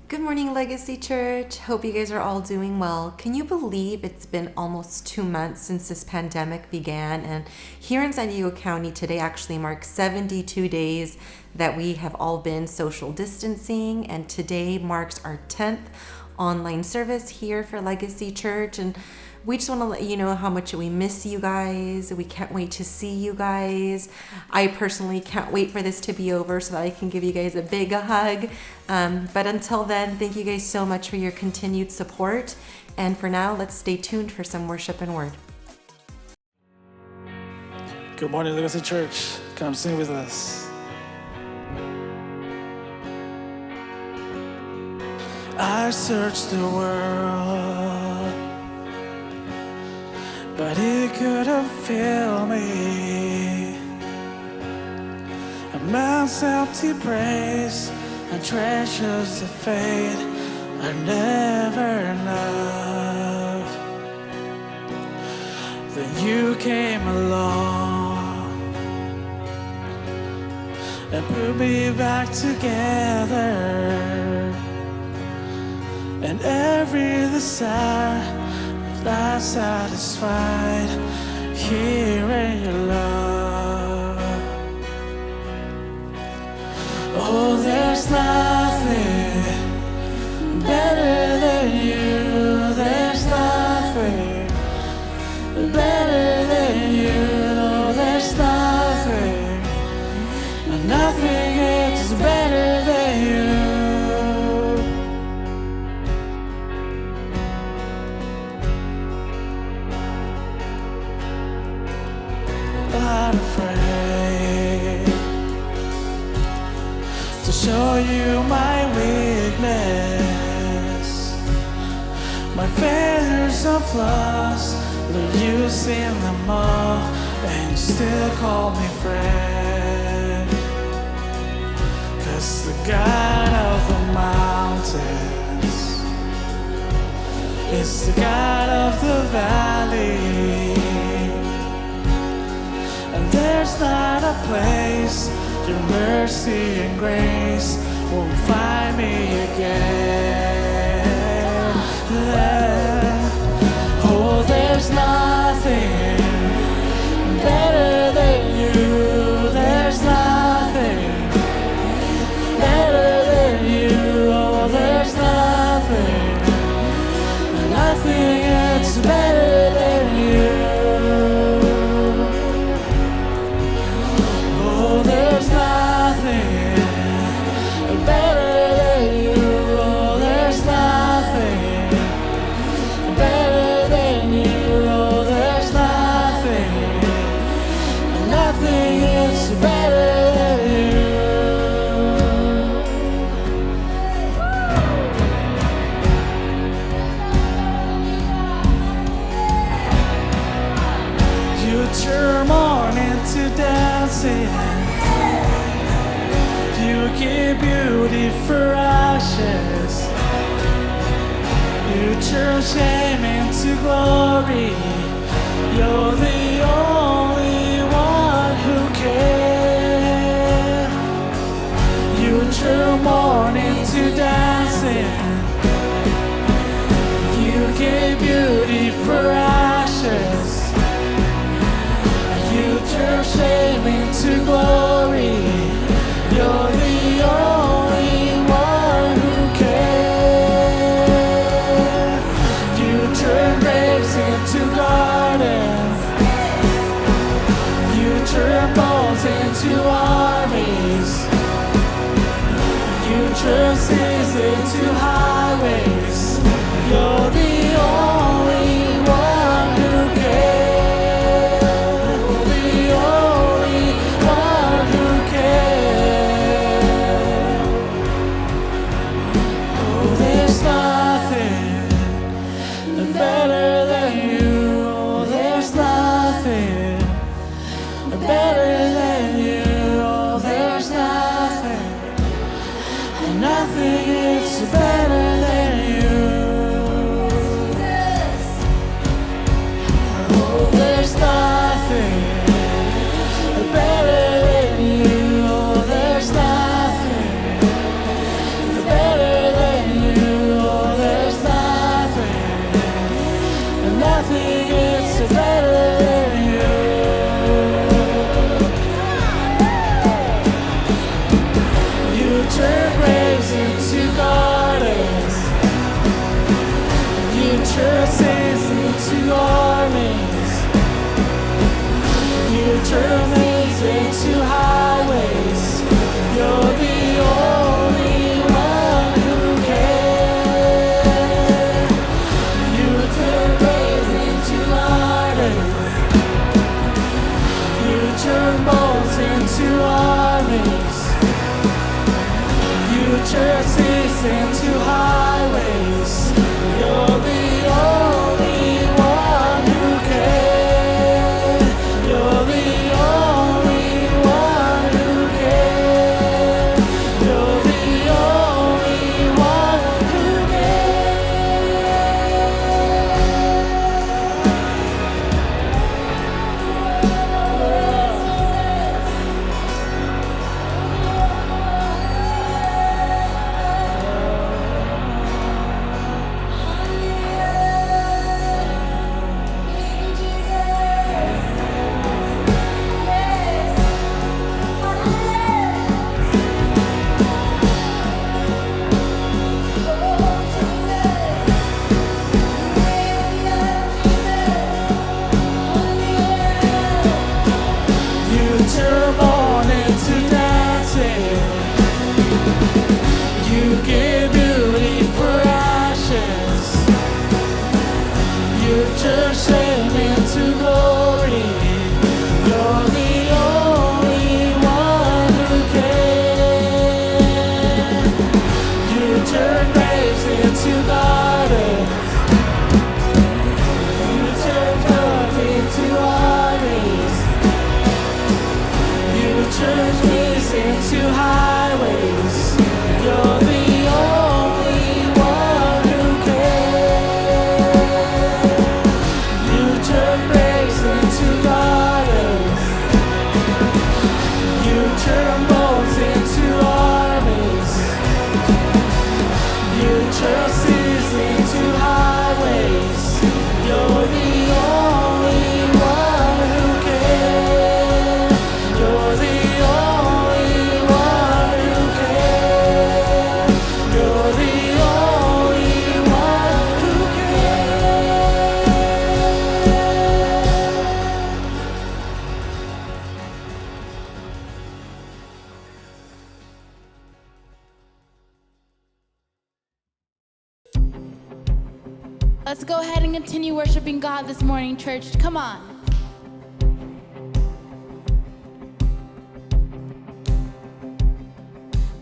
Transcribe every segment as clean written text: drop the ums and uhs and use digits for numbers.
Good morning, Legacy Church. Hope you guys are all doing well. Can you believe it's been almost 2 months since this pandemic began? And here in San Diego County, today actually marks 72 days that we have all been social distancing. And today marks our 10th online service here for Legacy Church. And we just want to let you know how much we miss you guys. We can't wait to see you guys. I personally can't wait for this to be over so that I can give you guys a big hug. But until then, thank you guys so much for your continued support. And for now, let's stay tuned for some worship and word. Good morning, Legacy Church. Come sing with us. I searched the world, but it couldn't fill me. A man's empty praise and treasures of fate are never enough. Then you came along and put me back together, and every desire that's satisfied here in your love. Oh, there's nothing better than you. There's nothing better than you. Oh, there's nothing is better than you. Not afraid to show you my weakness, my failures and flaws. Lord, you've seen them all, and you still call me friend. 'Cause the God of the mountains is the God of the valley. There's not a place your mercy and grace won't find me again. Oh, there's nothing better than you. There's nothing better than you. Oh, there's nothing that's better than you. There's nothing better than you. Oh, there's nothing better than you. Oh, there's nothing is better than you. You turn mourning to dancing. You give beauty for ashes. You turn shame into glory. You're the only one who can. You turn mourning to dancing. You give beauty for ashes. You turn shame into glory. You're the only one who can. You turn graves into gardens. You turn bones into armies. You turn cities into highways. You're the only one who can. The only one who can. There's nothing better than you. There's nothing better than you. There's nothing is better than you. Oh, there's nothing better than you. Oh, there's nothing better than you. churches into highways. You're the only one who can. You're the only one who can. You're the only one who turn mourning to dancing. You give beauty for ashes. You turn shame into glory. You're the only one who can. You turn graves into gardens. You turn blood into armies. You turn trees into highways. You're the only one who can. You turn graves into gardens. You turn bones into armies. You turn seas into highways. You're the only one who can. You're the only one who can. You're the only one who can. Let's go ahead and continue worshiping God this morning, church. Come on.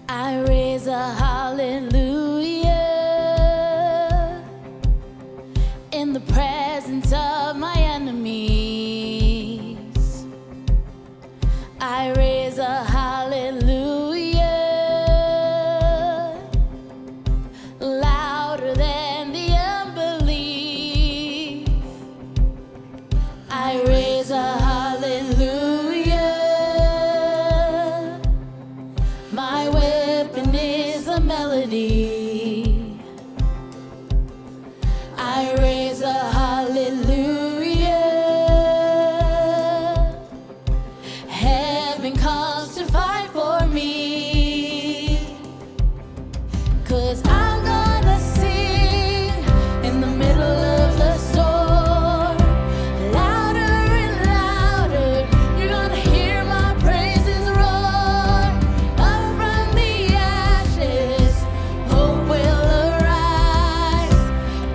I raise a hallelujah in the presence of my enemies. I raise a hallelujah louder than the unbelief. I raise a hallelujah. My weapon is a melody. I raise a hallelujah. Heaven comes to fight for me. 'Cause I'm gonna sing in the middle of the storm. Louder and louder, you're gonna hear my praises roar. Up from the ashes, hope will arise.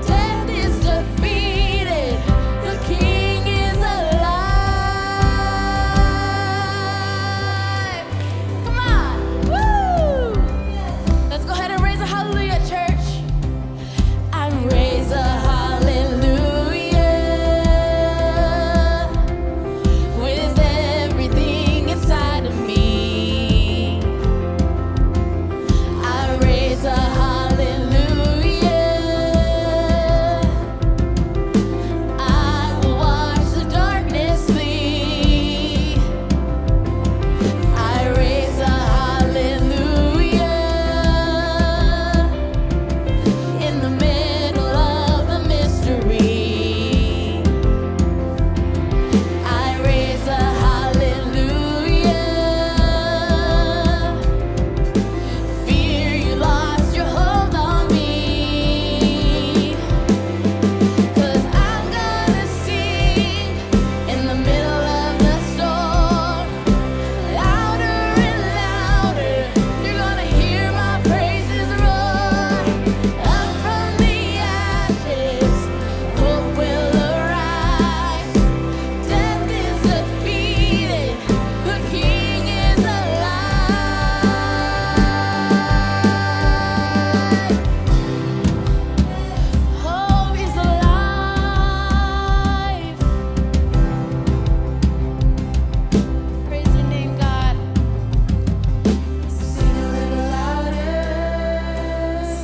Death is defeated, the King is alive. Come on, woo! Let's go ahead and raise a hallelujah, church.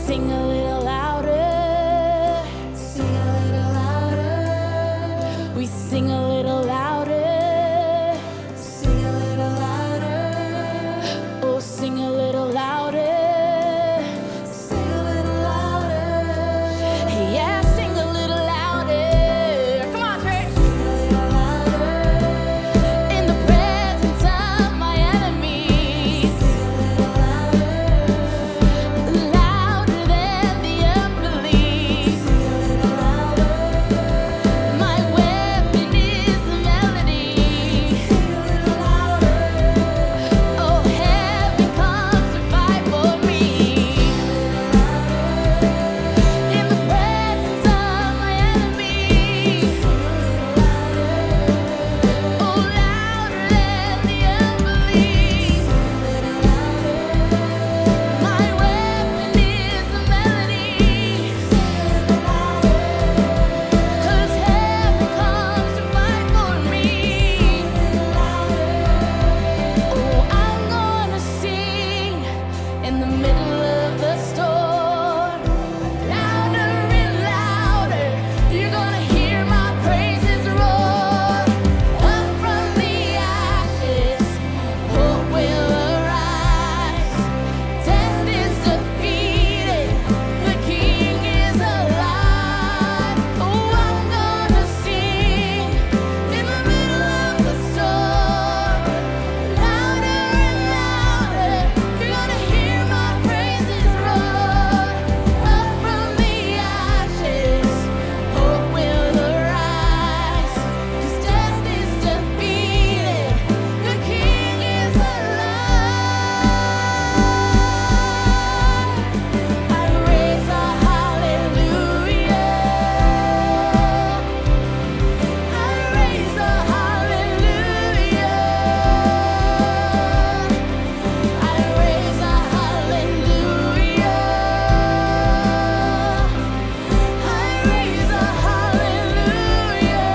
sing a little louder. Sing a little louder. We sing a little louder. Sing a little louder. Oh, sing a little louder. Sing a little louder. Yeah, sing a little louder. Come on, church. Sing a little louder. In the presence of my enemies. Sing a little louder. Louder than the unbelief. Sing a little louder. My weapon is the melody. Sing a little louder. Oh, heaven comes to fight for me. In the presence of my enemies. Oh, louder than the unbelief. My weapon is the melody. 'Cause heaven comes to fight for me. Oh, I'm gonna sing in the middle of the storm. Louder and louder, you're gonna hear my praises roar. Up from the ashes, hope will arise. Death is defeated, the King is alive. Oh, I'm gonna sing in the middle of the storm. Louder and louder, you're gonna hear my praises roar. Up from the ashes, hope will arise. 'Cause death is defeated, the King is alive. I raise a hallelujah. I raise a hallelujah. I raise a hallelujah. I raise a hallelujah.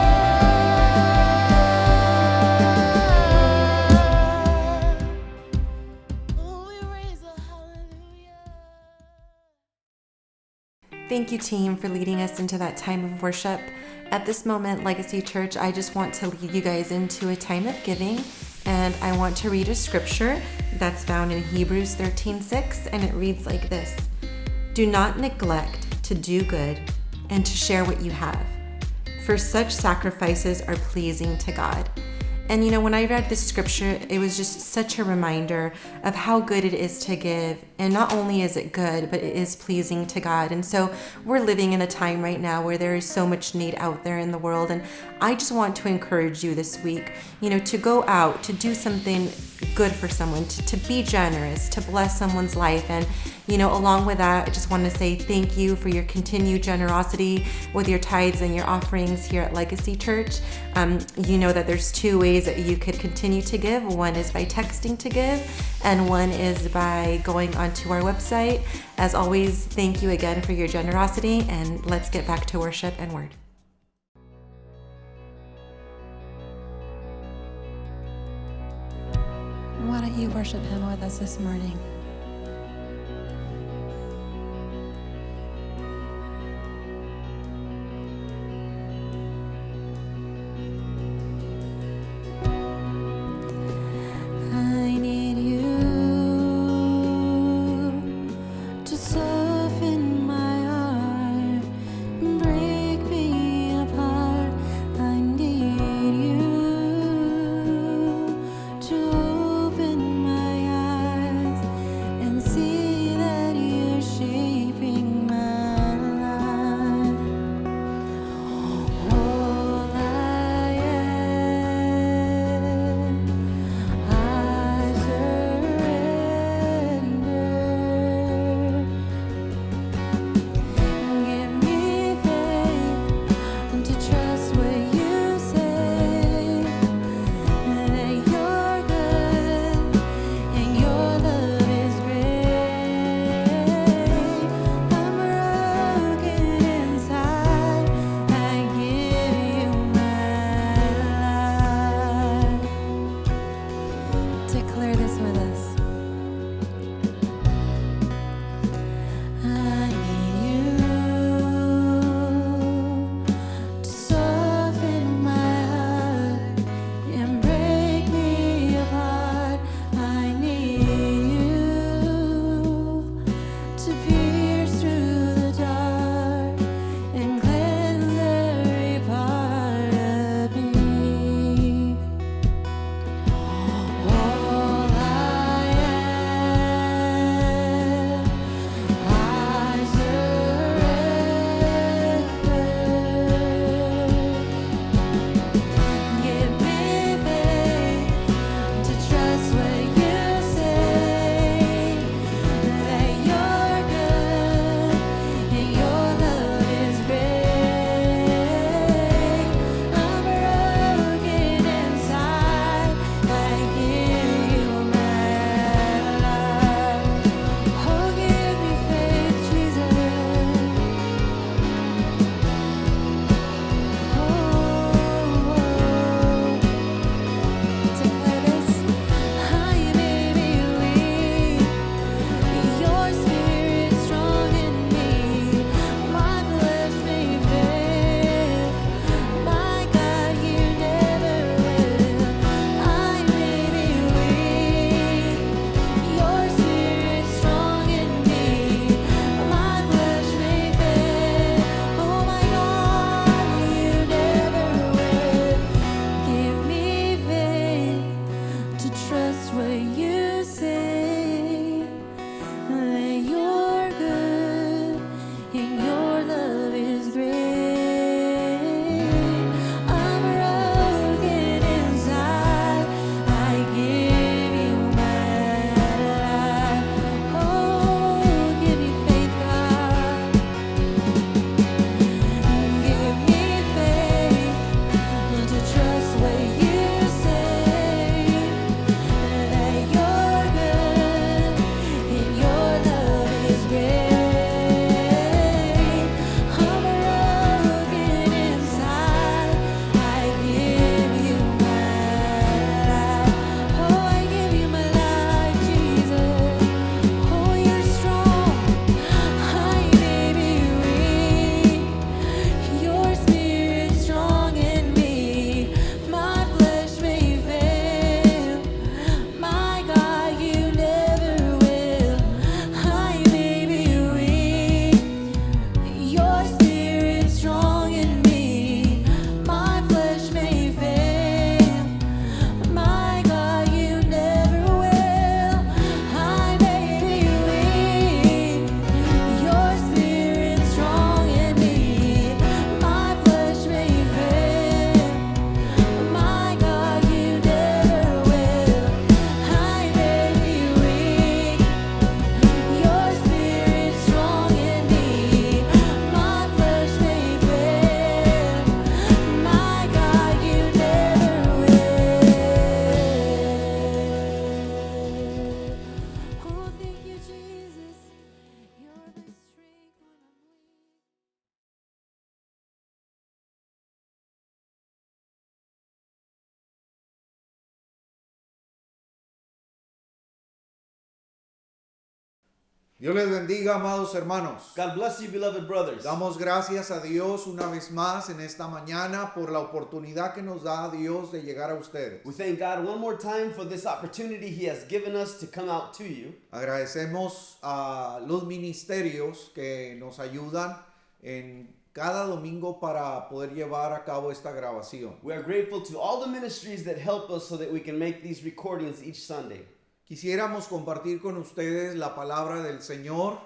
Oh, we raise a hallelujah. Thank you, team, for leading us into that time of worship. At this moment, Legacy Church, I just want to lead you guys into a time of giving, and I want to read a scripture that's found in Hebrews 13:6, and it reads like this: Do not neglect to do good and to share what you have, for such sacrifices are pleasing to God. And when I read this scripture, it was just such a reminder of how good it is to give. And not only is it good, but it is pleasing to God. And so we're living in a time right now where there is so much need out there in the world. And I just want to encourage you this week, to go out, to do something good for someone, to be generous, to bless someone's life. And, along with that, I just want to say thank you for your continued generosity with your tithes and your offerings here at Legacy Church. You know that there's two ways that you could continue to give. One is by texting to give, and one is by going onto our website. As always, thank you again for your generosity, and let's get back to worship and word. Why don't you worship Him with us this morning? I need you to soften my heart, break me apart. I need you to open my eyes Dios les bendiga, amados hermanos. God bless you, beloved brothers. Damos gracias a Dios una vez más en esta mañana por la oportunidad que nos da Dios de llegar a ustedes. We thank God one more time for this opportunity He has given us to come out to you. Agradecemos a los ministerios que nos ayudan en cada domingo para poder llevar a cabo esta grabación. We are grateful to all the ministries that help us so that we can make these recordings each Sunday. Quisiéramos compartir con ustedes la palabra del Señor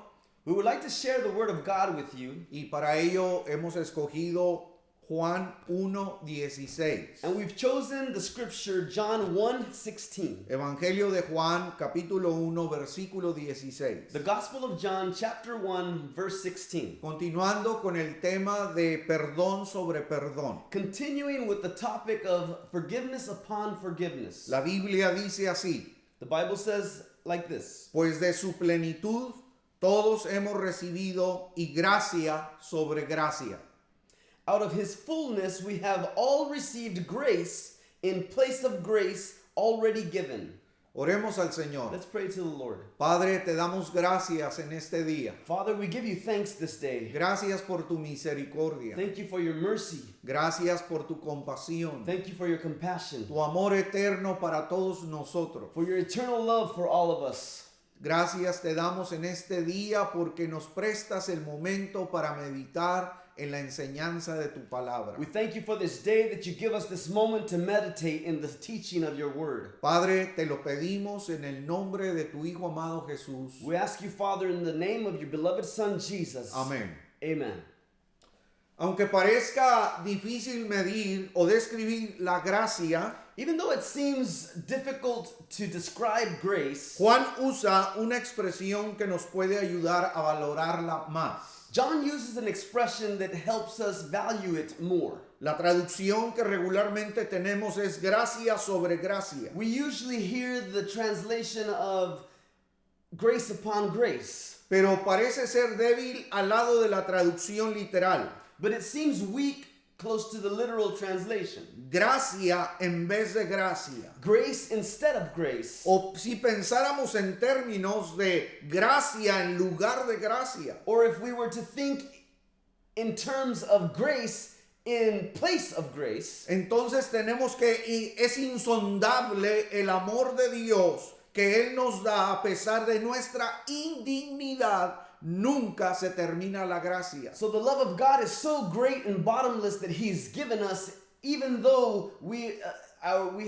We would like to share the Word of God with you, y para ello hemos escogido Juan 1:16. and we've chosen the scripture John 1:16. Evangelio de Juan, capítulo 1, versículo 16. The Gospel of John, chapter 1, verse 16. Continuando con el tema de perdón sobre perdón. Continuing with the topic of forgiveness upon forgiveness. La Biblia dice así: The Bible says like this: pues de su plenitud todos hemos recibido y gracia sobre gracia. Out of His fullness we have all received grace in place of grace already given. Oremos al Señor. Let's pray to the Lord. Padre, te damos gracias en este día. Father, we give you thanks this day. Gracias por tu misericordia. Thank you for your mercy. Gracias por tu compasión. Thank you for your compassion. Tu amor eterno para todos nosotros. For your eternal love for all of us. Gracias te damos en este día porque nos prestas el momento para meditar en la enseñanza de tu palabra. We thank you for this day that you give us this moment to meditate in the teaching of your word. Padre, te lo pedimos en el nombre de tu Hijo amado Jesús. We ask you, Father, in the name of your beloved Son, Jesus. Amén. Amen. Aunque parezca difícil medir o describir la gracia, Even though it seems difficult to describe grace, Juan usa una expresión que nos puede ayudar a valorarla más. John uses an expression that helps us value it more. La traducción que regularmente tenemos es gracia sobre gracia. We usually hear the translation of grace upon grace, Pero parece ser débil al lado de la traducción literal. but it seems weak close to the literal translation. Gracia en vez de gracia. Grace instead of grace. O si pensáramos en términos de gracia en lugar de gracia. Or if we were to think in terms of grace in place of grace, Entonces tenemos que, y es insondable el amor de Dios que Él nos da a pesar de nuestra indignidad. Nunca se termina la gracia. so the love of God is so great and bottomless that He's given us, even though we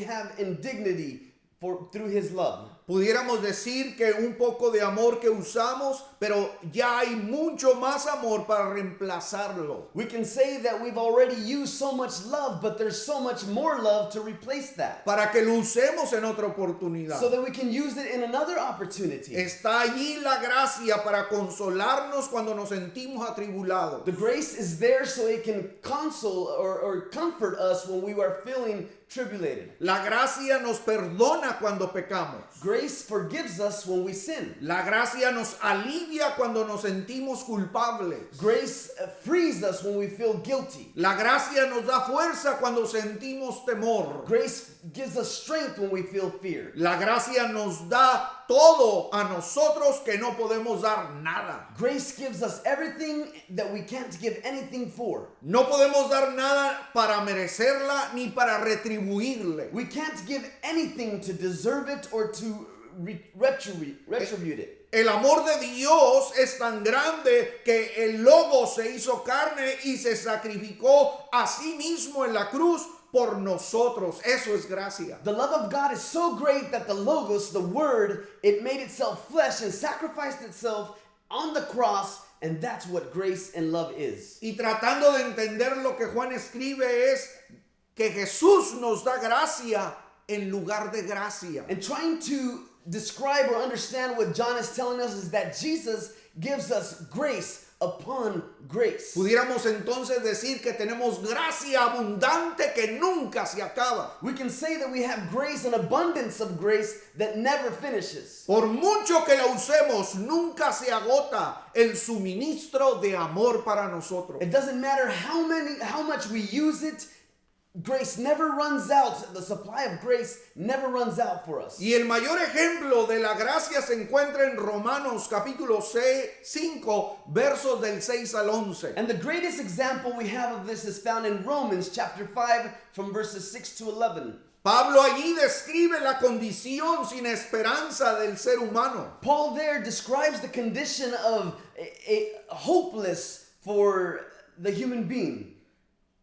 have indignity through His love. Pudiéramos decir que un poco de amor que usamos, pero ya hay mucho más amor para reemplazarlo. We can say that we've already used so much love, but there's so much more love to replace that, Para que lo usemos en otra oportunidad. so that we can use it in another opportunity. Está allí la gracia para consolarnos cuando nos sentimos atribulados. The grace is there so it can console or comfort us when we are feeling tribulated. La gracia nos perdona cuando pecamos. Grace forgives us when we sin. La gracia nos alivia cuando nos sentimos culpables. Grace frees us when we feel guilty. La gracia nos da fuerza cuando sentimos temor. Grace gives us strength when we feel fear. La gracia nos da todo a nosotros que no podemos dar nada. Grace gives us everything that we can't give anything for. No podemos dar nada para merecerla ni para retribuirle. We can't give anything to deserve it or to retribute it. El amor de Dios es tan grande que el Logo se hizo carne y se sacrificó a sí mismo en la cruz por nosotros. Eso es gracia. The love of God is so great that the Logos, the Word, it made itself flesh and sacrificed itself on the cross, and that's what grace and love is. Y tratando de entender lo que Juan escribe es que Jesús nos da gracia en lugar de gracia. And trying to describe or understand what John is telling us is that Jesus gives us grace upon grace. Pudiéramos entonces decir que tenemos gracia abundante que nunca se acaba. We can say that we have grace, an abundance of grace that never finishes. Por mucho que la usemos, nunca se agota el suministro de amor para nosotros. It doesn't matter how much we use it, grace never runs out. The supply of grace never runs out for us. Y el mayor ejemplo de la gracia se encuentra en Romanos capítulo 5, versos del 6 al 11. And the greatest example we have of this is found in Romans chapter 5 from verses 6 to 11. Pablo allí describe la condición sin esperanza del ser humano. Paul there describes the condition of a hopeless for the human being.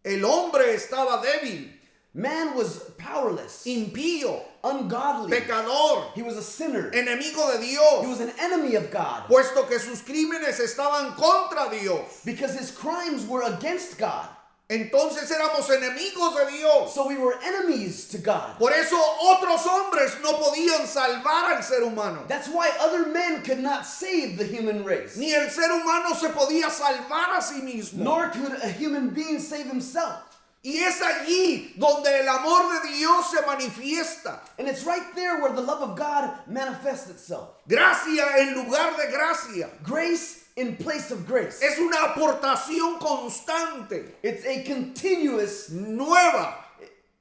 El hombre estaba débil, Man was powerless, impío, ungodly. pecador, He was a sinner. enemigo de He Dios, was an enemy of God puesto que sus crímenes estaban contra Dios. because his crimes were against God. Entonces éramos enemigos de Dios. So we were enemies to God. Por eso otros hombres no podían salvar al ser humano. That's why other men could not save the human race. Ni el ser humano se podía salvar a sí mismo. Nor could a human being save himself. Y es allí donde el amor de Dios se manifiesta. And it's right there where the love of God manifests itself. Gracia en lugar de gracia. Grace in place of grace. Es una aportación constante, It's a continuous nueva,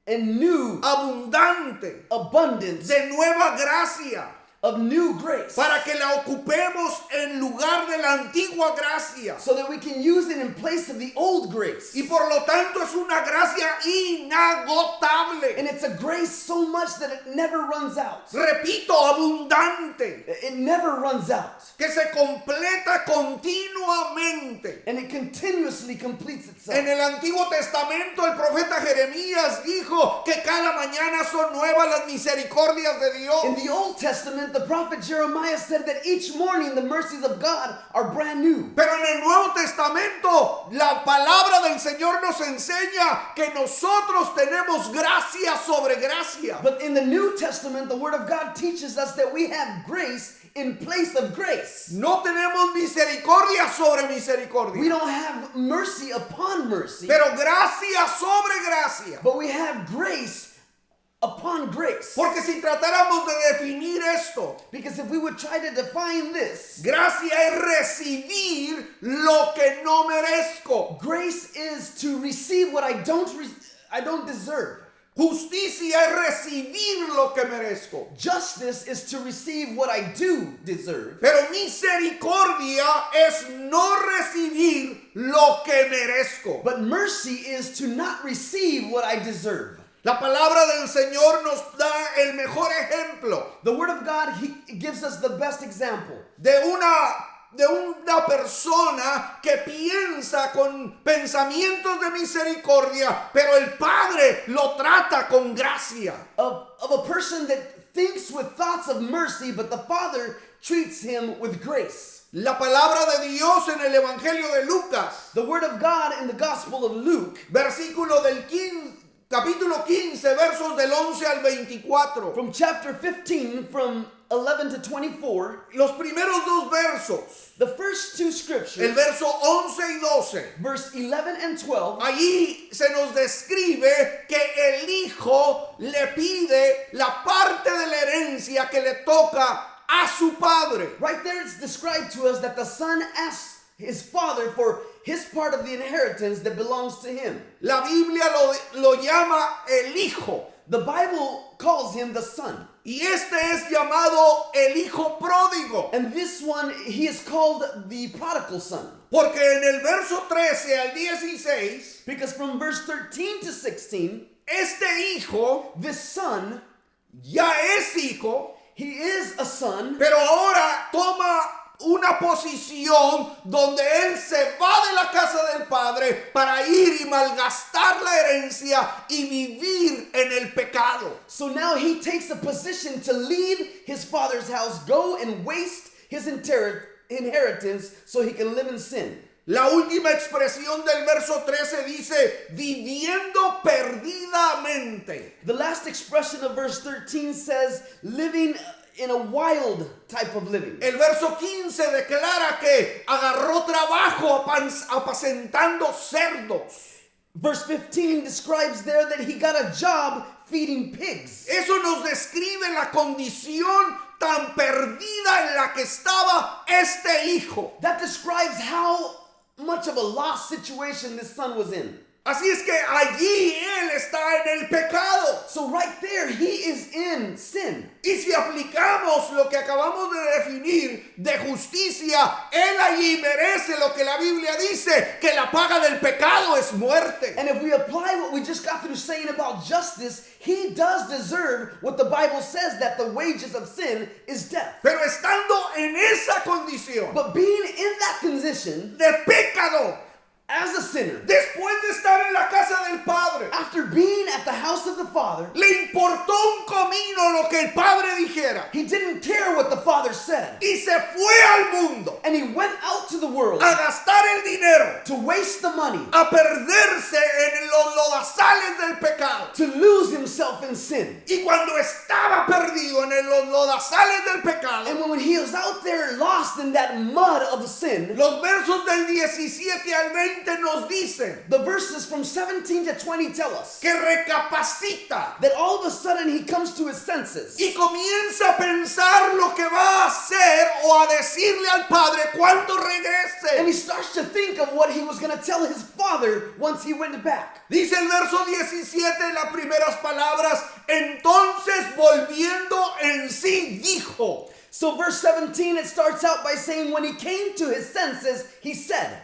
and new abundante, abundance de nueva gracia, of new grace. para que la ocupemos en lugar de la antigua gracia. So that we can use it in place of the old grace. Y por lo tanto es una gracia inagotable. And it's a grace so much that it never runs out. Repito, abundante, It never runs out. que se completa continuamente. And it continuously completes itself. En el Antiguo Testamento el profeta Jeremías dijo que cada mañana son nuevas las misericordias de Dios. In the Old Testament, the prophet Jeremiah said that each morning the mercies of God are brand new. Pero en el Nuevo Testamento la palabra del Señor nos enseña que nosotros tenemos gracia sobre gracia. But in the New Testament, the Word of God teaches us that we have grace in place of grace. No tenemos misericordia sobre misericordia, We don't have mercy upon mercy, pero gracia sobre gracia. but we have grace upon grace. Porque si tratáramos de definir esto, Because if we would try to define this, gracia es recibir lo que no merezco. grace is to receive what I don't deserve. Justicia es recibir lo que merezco. Justice is to receive what I do deserve. Pero misericordia es no recibir lo que merezco. But mercy is to not receive what I deserve. La palabra del Señor nos da el mejor ejemplo The Word of God, He gives us the best example de una persona que piensa con pensamientos de misericordia, pero el Padre lo trata con gracia. of a person that thinks with thoughts of mercy, but the Father treats him with grace. La palabra de Dios en el Evangelio de Lucas, The Word of God in the Gospel of Luke, capítulo 15, versos del 11 al 24. from chapter 15, from 11 to 24, Los primeros dos versos, the first two scriptures, el verso 11 y 12. verse 11 and 12, Allí se nos describe que el hijo le pide la parte de la herencia que le toca a su padre. right there it's described to us that the son asks his father for his part of the inheritance that belongs to him. La Biblia lo llama el hijo. The Bible calls him the son. Y este es llamado el hijo pródigo. And this one, he is called the prodigal son. Porque en el verso 13 al 16, Because from verse 13 to 16, este hijo this son, ya es hijo, he is a son, pero ahora toma una posición donde él se va de la casa del padre para ir y malgastar la herencia y vivir en el pecado. so now he takes a position to leave his father's house, go and waste his inheritance so he can live in sin. La última expresión del verso 13 dice, viviendo perdidamente. The last expression of verse 13 says, living in a wild type of living. El verso 15 declara que agarró trabajo apacentando cerdos. Verse 15 describes there that he got a job feeding pigs. Eso nos describe la condición tan perdida en la que estaba este hijo. That describes how much of a lost situation this son was in. Así es que allí él está en el pecado. So right there, he is in sin. Y si aplicamos lo que acabamos de definir de justicia, él allí merece lo que la Biblia dice, que la paga del pecado es muerte. And if we apply what we just got through saying about justice, he does deserve what the Bible says, that the wages of sin is death. Pero estando en esa condición But being in that condition de pecado, as a sinner, después de estar en la casa del Padre, after being at the house of the Father, le importó un comino lo que el Padre dijera. he didn't care what the Father said. Y se fue al mundo And he went out to the world a gastar el dinero, to waste the money, a perderse en los lodazales del pecado. to lose himself in sin. Y cuando estaba perdido en los lodazales del pecado, And when he was out there lost in that mud of the sin, los versos del 17 al 20 nos dicen the verses from 17 to 20 tell us que recapacita that all of a sudden he comes to his senses. y comienza a pensar lo que va a hacer o a decirle al Padre cuando And regrese. he starts to think of what he was going to tell his father once he went back. Dice el verso 17, las primeras palabras, entonces volviendo en sí dijo. So verse 17, it starts out by saying, when he came to his senses, he said,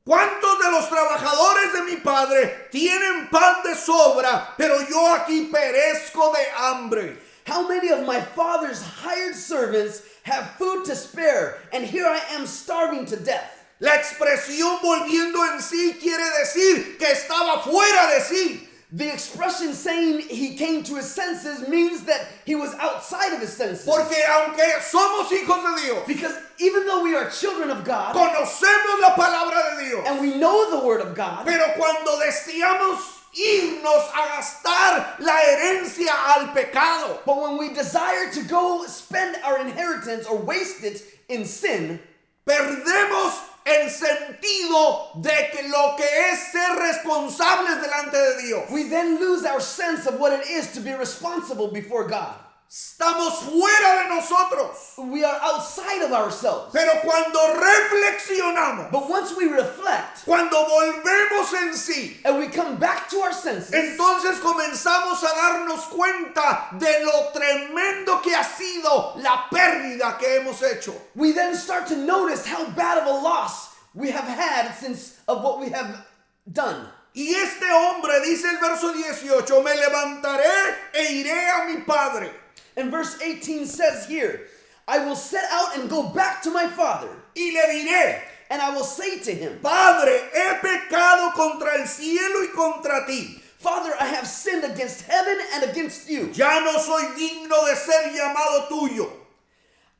¿Cuántos de los trabajadores de mi padre tienen pan de sobra, pero yo aquí perezco de hambre? how many of my father's hired servants have food to spare, and here I am starving to death? La expresión volviendo en sí quiere decir que estaba fuera de sí. The expression saying he came to his senses means that he was outside of his senses. Porque aunque somos hijos de Dios, Because even though we are children of God, conocemos la palabra de Dios, and we know the word of God, pero cuando deseamos irnos a gastar la herencia al pecado, but when we desire to go spend our inheritance or waste it in sin, perdemos el sentido de que lo que es ser responsables delante de Dios. we then lose our sense of what it is to be responsible before God. Estamos fuera de nosotros. We are outside of ourselves. Pero cuando reflexionamos, But once we reflect cuando volvemos en sí, and we come back to our senses, entonces comenzamos a darnos cuenta de lo tremendo que ha sido la pérdida que hemos hecho. we then start to notice how bad of a loss we have had since of what we have done. Y este hombre, dice el verso 18, me levantaré e iré a mi padre. And verse 18 says here, I will set out and go back to my father, Y le diré, and I will say to him, Padre, he pecado contra el cielo y contra ti. Father, I have sinned against heaven and against you. Ya no soy digno de ser llamado tuyo.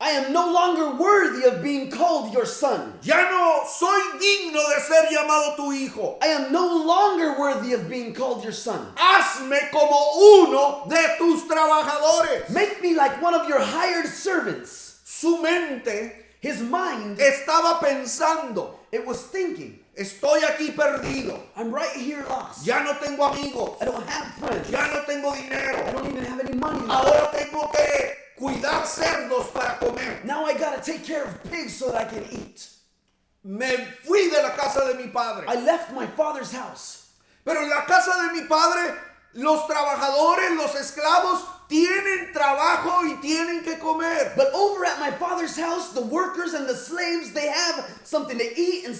I am no longer worthy of being called your son. Ya no soy digno de ser llamado tu hijo. I am no longer worthy of being called your son. Hazme como uno de tus trabajadores. Make me like one of your hired servants. Su mente His mind, estaba pensando, it was thinking, estoy aquí perdido. I'm right here lost. Ya no tengo amigos. I don't have friends. Ya no tengo I dinero. don't even have any money. Ahora tengo que cuidar cerdos para comer. Now I gotta take care of pigs so that I can eat. Me fui de la casa de mi padre. I left my father's house. Pero en la casa de mi padre, los trabajadores, los esclavos, tienen trabajo y tienen que comer. But over at my father's house, the workers and the slaves, they have something to eat and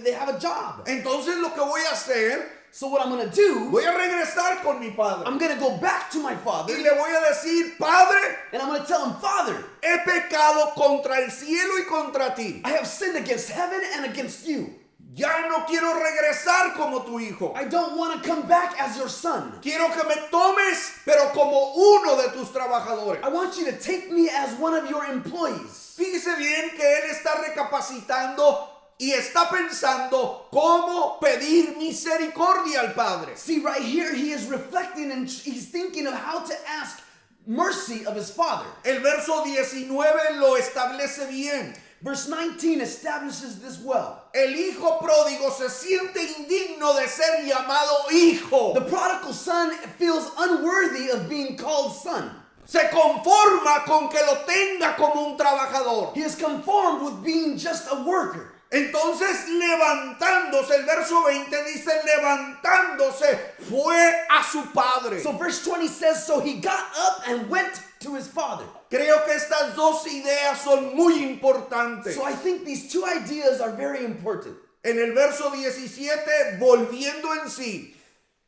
they have a job. Entonces lo que voy a hacer, So what I'm gonna do, voy a regresar con mi padre. I'm gonna go back to my father Y le voy a decir, Padre, and I'm gonna tell him, Father, he pecado contra el cielo y contra ti. I have sinned against heaven and against you. Ya no quiero regresar como tu hijo. I don't want to come back as your son. Quiero que me tomes, pero como uno de tus trabajadores. I want you to take me as one of your employees. Fíjese bien que él está recapacitando y está pensando cómo pedir misericordia al Padre. See, right here, he is reflecting and he's thinking of how to ask mercy of his father. El verso 19 lo establece bien. Verse 19 establishes this well. El hijo pródigo se siente indigno de ser llamado hijo. The prodigal son feels unworthy of being called son. Se conforma con que lo tenga como un trabajador. He is conformed with being just a worker. Entonces levantándose, el verso 20 dice, levantándose fue a su padre. So verse 20 says, so he got up and went to his father. Creo que estas dos ideas son muy importantes. So I think these two ideas are very important. En el verso 17, volviendo en sí.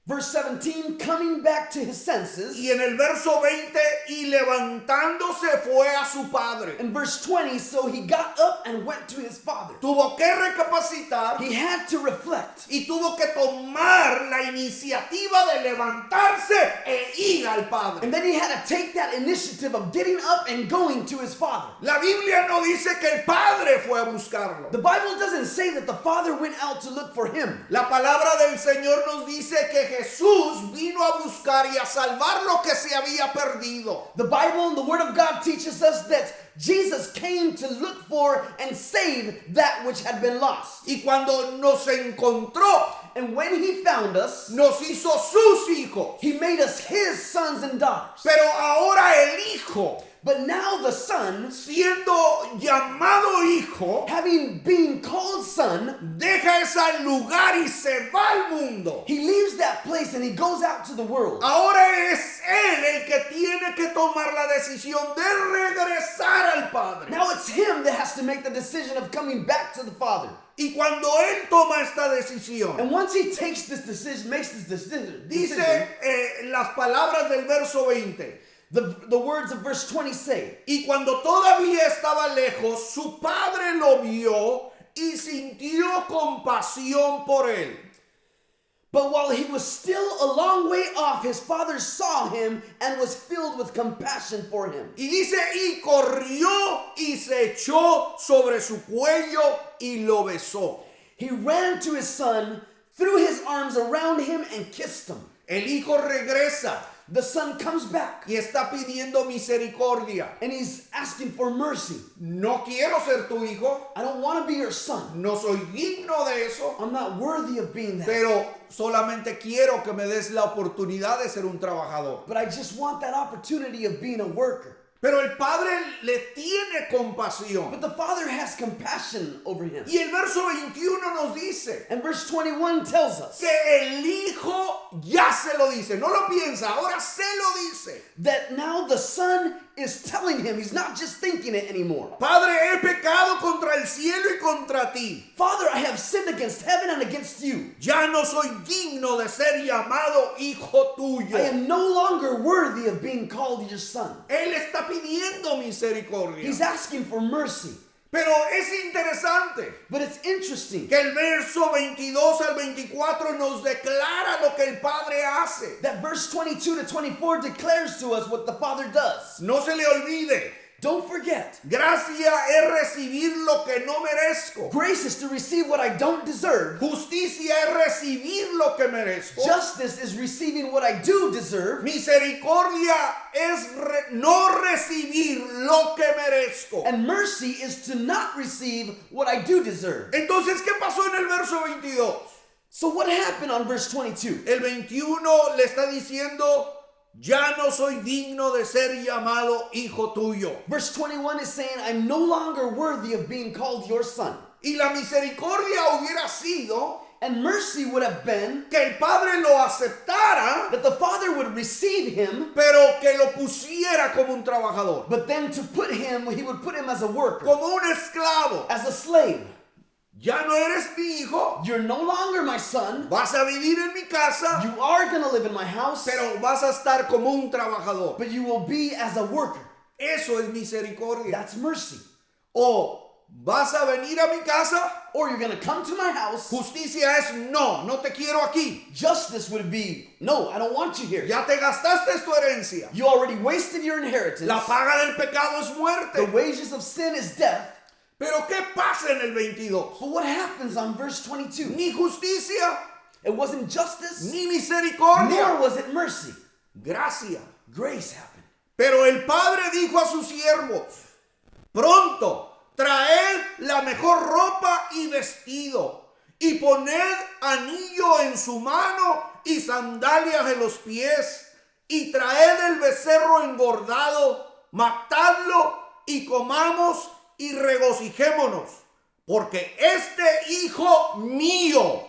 Verse 17, coming back to his senses. Y en el verso 20, y levantándose fue a su padre. In verse 20, so he got up and went to his father. Tuvo que recapacitar He had to reflect. y tuvo que tomar la iniciativa de levantarse e ir al padre. And then he had to take that initiative of getting up and going to his father. La Biblia no dice que el padre fue a buscarlo. The Bible doesn't say that the father went out to look for him. La palabra del Señor nos dice que Jesús vino a buscar y a salvar lo que se había perdido. The Bible and the Word of God teaches us that Jesus came to look for and save that which had been lost. Y cuando nos encontró, And when he found us, nos hizo sus hijos. he made us his sons and daughters. Pero ahora el hijo, But now the son, siendo llamado hijo, having been called son, deja ese lugar y se va al mundo. he leaves that place and he goes out to the world. Ahora es él el que tiene que tomar la decisión de regresar al Padre. Now it's him that has to make the decision of coming back to the Father. Y cuando él toma esta decisión, And once he takes this decision, makes this decision, dice las palabras del verso 20. the words of verse 20 say, Y cuando todavía estaba lejos, su padre lo vio y sintió compasión por él. but while he was still a long way off, his father saw him and was filled with compassion for him. Y dice, y corrió y se echó sobre su cuello y lo besó. He ran to his son, threw his arms around him, and kissed him. El hijo regresa The son comes back y está pidiendo misericordia. and he's asking for mercy. No quiero ser tu hijo, I don't want to be your son. no soy digno de eso, I'm not worthy of being that. pero solamente quiero que me des la oportunidad de ser un trabajador. But I just want that opportunity of being a worker. Pero el padre le tiene compasión. But the father has compassion over him. Y el verso 21 nos dice And verse 21 tells us que el hijo ya se lo dice, no lo piensa, ahora se lo dice. that now the son is telling him, he's not just thinking it anymore. Padre, he pecado contra el cielo y contra ti. Father, I have sinned against heaven and against you. Ya no soy digno de ser llamado hijo I tuyo. am no longer worthy of being called your son. Él está pidiendo misericordia. He's asking for mercy. Pero es interesante But it's interesting que el verso 22 al 24 nos declara lo que el Padre hace. that verse 22 to 24 declares to us what the father does. No se le olvide, Don't forget, gracia es recibir lo que no merezco. grace is to receive what I don't deserve. Justicia es recibir lo que merezco. Justice is receiving what I do deserve. Misericordia es no recibir lo que merezco. And mercy is to not receive what I do deserve. Entonces, ¿qué pasó en el verso 22? So what happened on verse 22? El 21 le está diciendo, ya no soy digno de ser llamado hijo tuyo. Verse 21 is saying, I'm no longer worthy of being called your son. Y la misericordia hubiera sido And mercy would have been que el padre lo aceptara, that the father would receive him, pero que lo pusiera como un trabajador, but then to put him, he would put him as a worker, como un esclavo. as a slave. Ya no eres mi hijo, You're no longer my son. vas a vivir en mi casa, You are going to live in my house, pero vas a estar como un trabajador. but you will be as a worker. Eso es misericordia. That's mercy. O vas a venir a mi casa, Or you're going to come to my house. justicia es no, no te quiero aquí. Justice would be, no, I don't want you here. Ya te gastaste tu herencia. You already wasted your inheritance. La paga del pecado es The muerte. wages of sin is death. Pero ¿qué pasa en el 22? But what happens on verse 22? Ni justicia, It wasn't justice, ni nor misericordia. was it mercy. Gracia. Grace happened. Pero el padre dijo a sus siervos, pronto, traed la mejor ropa y vestido, y poned anillo en su mano y sandalias en los pies, y traed el becerro engordado, matadlo y comamos y regocijémonos, porque este hijo mío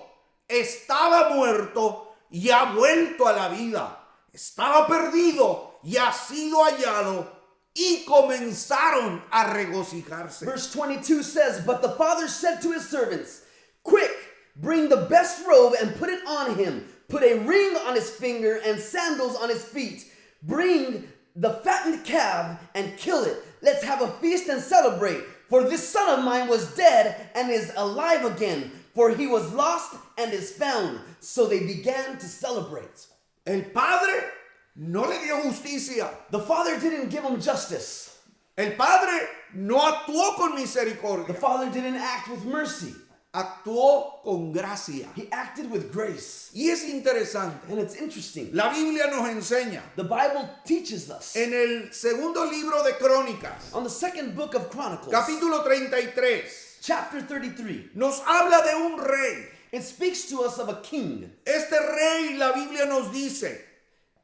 estaba muerto y ha vuelto a la vida. Estaba perdido y ha sido hallado. Y comenzaron a regocijarse. Verse 22 says, "But the father said to his servants, 'Quick, bring the best robe and put it on him. Put a ring on his finger and sandals on his feet. Bring the fattened calf and kill it. Let's have a feast and celebrate. For this son of mine was dead and is alive again. For he was lost and is found.' So they began to celebrate." El padre no le dio justicia. The father didn't give him justice. El padre no actuó con The misericordia. father didn't act with mercy. Actuó con gracia. He acted with grace. Y es interesante. And it's interesting. La Biblia nos enseña The Bible teaches us en el segundo libro de Crónicas, on the second book of Chronicles, capítulo 33, chapter 33. nos habla de un rey. It speaks to us of a king. Este rey, la Biblia nos dice,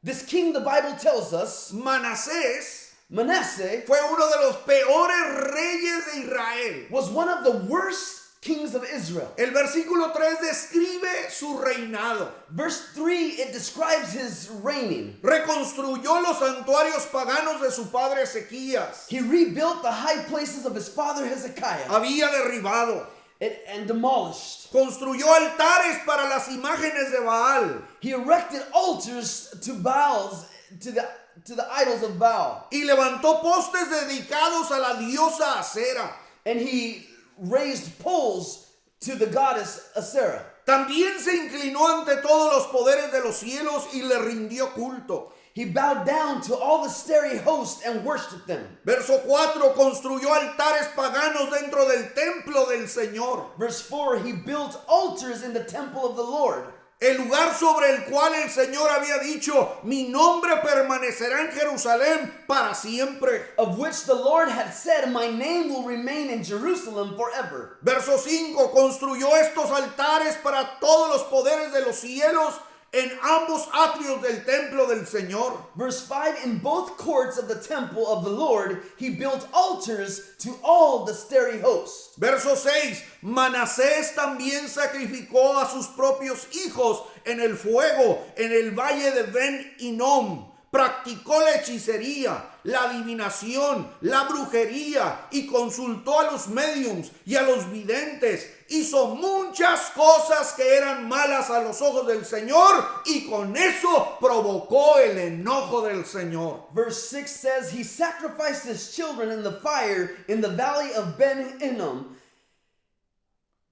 This king, the Bible tells us, Manasés, Manasseh, fue uno de los peores reyes de Israel. was one of the worst kings of Israel. El versículo 3 describe su reinado. Verse 3, it describes his reigning. Reconstruyó los santuarios paganos de su padre Ezequías. He rebuilt the high places of his father Hezekiah Había derribado. and demolished. Construyó altares para las imágenes de Baal. He erected altars to Baals, to the idols of Baal. Y levantó postes dedicados a la diosa Acera. And he raised poles to the goddess Asherah. También se inclinó ante todos los poderes de los cielos y le rindió culto. He bowed down to all the starry host and worshipped them. Verso 4, construyó altares paganos dentro del templo del Señor. Verse 4, he built altars in the temple of the Lord. El lugar sobre el cual el Señor había dicho, mi nombre permanecerá en Jerusalén para siempre. Of which the Lord had said, my name will remain in Jerusalem forever. Verso 5, construyó estos altares para todos los poderes de los cielos en ambos atrios del templo del Señor. Verse 5, in both courts of the temple of the Lord, he built altars to all the starry host. Verso 6, Manasés también sacrificó a sus propios hijos en el fuego, en el valle de Ben Hinnom. Practicó la hechicería, la adivinación, la brujería y consultó a los médiums y a los videntes. Hizo muchas cosas que eran malas a los ojos del Señor y con eso provocó el enojo del Señor. Verse 6 says, he sacrificed his children in the fire in the valley of Ben Hinnom,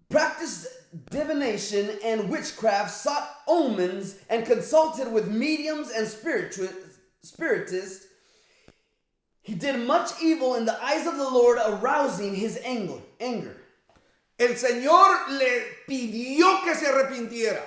practiced divination and witchcraft, sought omens, and consulted with mediums and spiritists. He did much evil in the eyes of the Lord, arousing his anger. El Señor le pidió que se arrepintiera.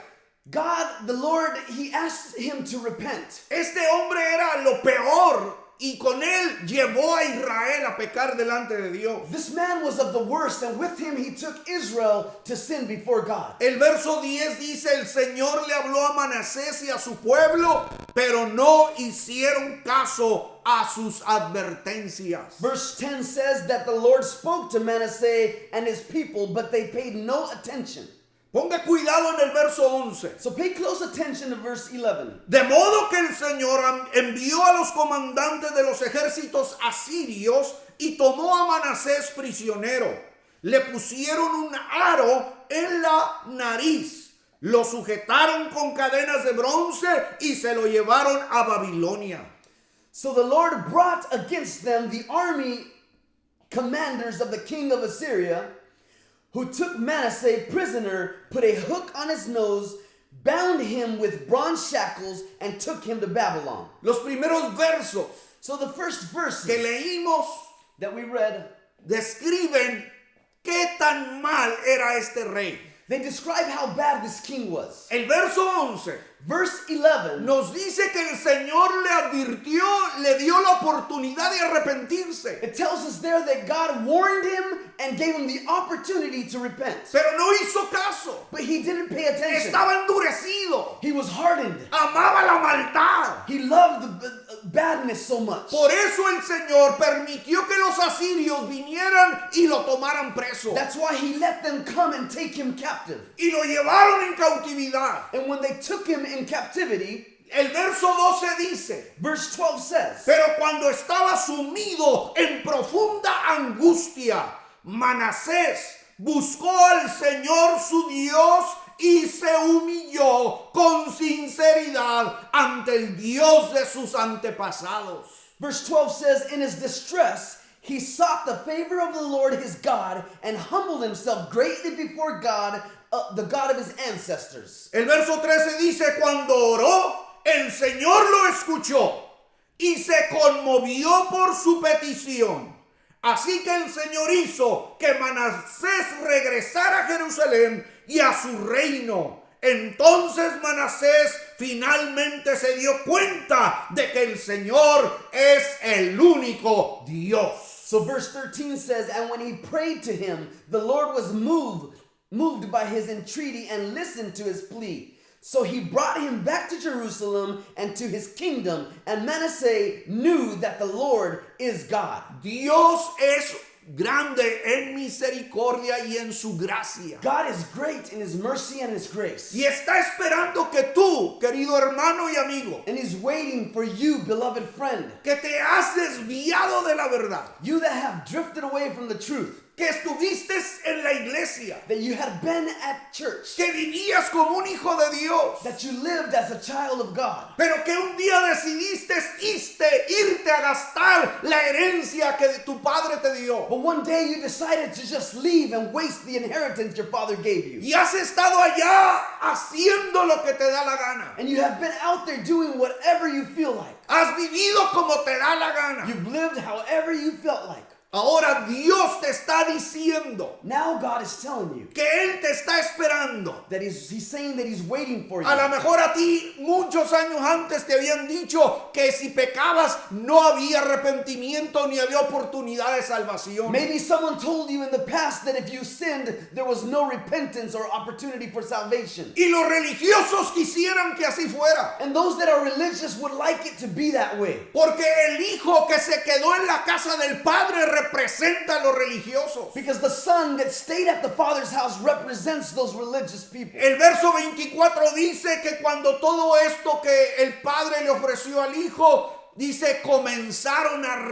God, the Lord, he asked him to repent. Este hombre era lo peor y con él llevó a Israel a pecar delante de Dios. This man was of the worst, and with him he took Israel to sin before God. El verso 10 dice, el Señor le habló a Manasés y a su pueblo, pero no hicieron caso a sus advertencias. Verse 10 says that the Lord spoke to Manasseh and his people, but they paid no attention. Ponga cuidado en el verso 11. So pay close attention to verse 11. De modo que el Señor envió a los comandantes de los ejércitos asirios y tomó a Manasés prisionero. Le pusieron un aro en la nariz. Lo sujetaron con cadenas de bronce y se lo llevaron a Babilonia. So the Lord brought against them the army commanders of the king of Assyria, who took Manasseh prisoner, put a hook on his nose, bound him with bronze shackles, and took him to Babylon. Los primeros versos So the first verses que leímos that we read, describen qué tan mal era este rey. they describe how bad this king was. El verso 11 Verse 11 nos dice que el Señor le advirtió, le dio la oportunidad de arrepentirse. It tells us there that God warned him and gave him the opportunity to repent. Pero no hizo caso. But he didn't pay attention. Estaba endurecido. He was hardened. Amaba la maldad. He loved badness so much. Por eso el Señor permitió que los asirios vinieran y lo tomaran preso. That's why he let them come and take him captive. Y lo llevaron en cautividad. And when they took him in captivity, El verso 12 dice, verse 12 says, pero cuando estaba sumido en profunda angustia, Manasés buscó al Señor su Dios y se humilló con sinceridad ante el Dios de sus antepasados. verse 12 says, in his distress, he sought the favor of the Lord his God and humbled himself greatly before God, the God of his ancestors. El verso 13 dice, cuando oró, el Señor lo escuchó y se conmovió por su petición. Así que el Señor hizo que Manasés regresara a Jerusalén y a su reino. Entonces Manasés finalmente se dio cuenta de que el Señor es el único Dios. So verse 13 says, and when he prayed to him, the Lord was moved by his entreaty and listened to his plea. So he brought him back to Jerusalem and to his kingdom, and Manasseh knew that the Lord is God. Dios es grande en misericordia y en su gracia. God is great in his mercy and his grace. Y está esperando que tú, querido hermano y amigo, And he's waiting for you, beloved friend, que te has desviado de la verdad, you that have drifted away from the truth, que estuviste en la iglesia, that you had been at church, que vivías como un hijo de Dios, that you lived as a child of God, pero que un día decidiste irte a gastar la herencia que tu padre te dio. but one day you decided to just leave and waste the inheritance your father gave you. Y has estado allá haciendo lo que te da la gana. And you have been out there doing whatever you feel like. Has vivido como te da la gana. You've lived however you felt like. Ahora Dios te está diciendo Now God is telling you que Él te está esperando. that he's saying that he's waiting for you. A lo mejor a ti muchos años antes te habían dicho que si pecabas no había arrepentimiento ni había oportunidad de salvación. Maybe someone told you in the past that if you sinned, there was no repentance or opportunity for salvation. Y los religiosos quisieran que así fuera. And those that are religious would like it to be that way. Porque el hijo que se quedó en la casa del padre representa a los religiosos. Because the son that stayed at the father's house represents those religious people. El verso 24 dice que cuando todo esto que el padre le ofreció al hijo, dice, comenzaron a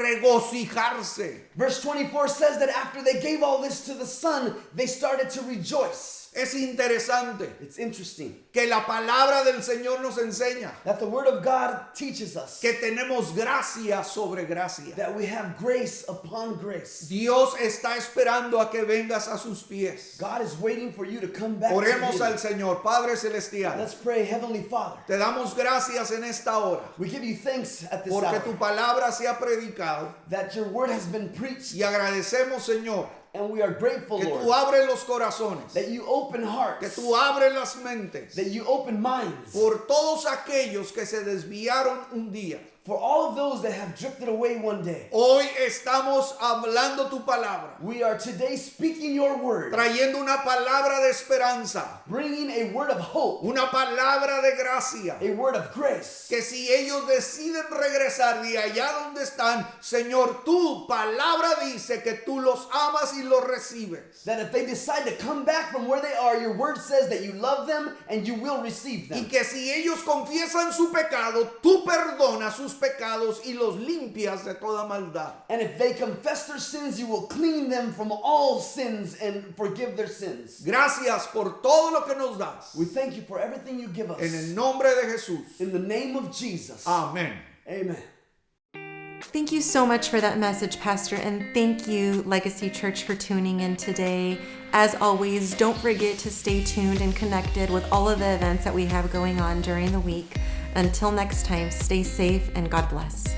regocijarse. Verse 24 says that after they gave all this to the son, they started to rejoice. Es interesante It's interesting que la palabra del Señor nos enseña that the word of God teaches us que tenemos gracia sobre gracia. that we have grace upon grace. Dios está esperando a que vengas a sus pies. God is waiting for you to come back Oremos to al him. Señor. Padre Celestial, Let's pray, Heavenly Father. te damos gracias en esta hora We give you thanks at this porque hour tu palabra se ha predicado that your word has been preached, y agradecemos, Señor, and we are grateful, que tú Lord, abres los corazones, that you open que hearts, tú abres las mentes that you open minds por todos aquellos que se desviaron un día. for all of those that have drifted away one day. Hoy estamos hablando tu palabra, We are today speaking your word, trayendo una palabra de esperanza, bringing a word of hope, una palabra de gracia, a word of grace. que si ellos deciden regresar de allá donde están, Señor, tu palabra dice que tú los amas y los recibes. That if they decide to come back from where they are, your word says that you love them and you will receive Y them. que si ellos confiesan su pecado, tú perdonas sus pecados y los limpias de toda maldad. And if they confess their sins, you will clean them from all sins and forgive their sins. Gracias por todo lo que nos das. We thank you for everything you give us. En el nombre de Jesús. In the name of Jesus. Amén. Amen. Thank you so much for that message, Pastor, and thank you, Legacy Church, for tuning in today. As always, don't forget to stay tuned and connected with all of the events that we have going on during the week. Until next time, stay safe and God bless.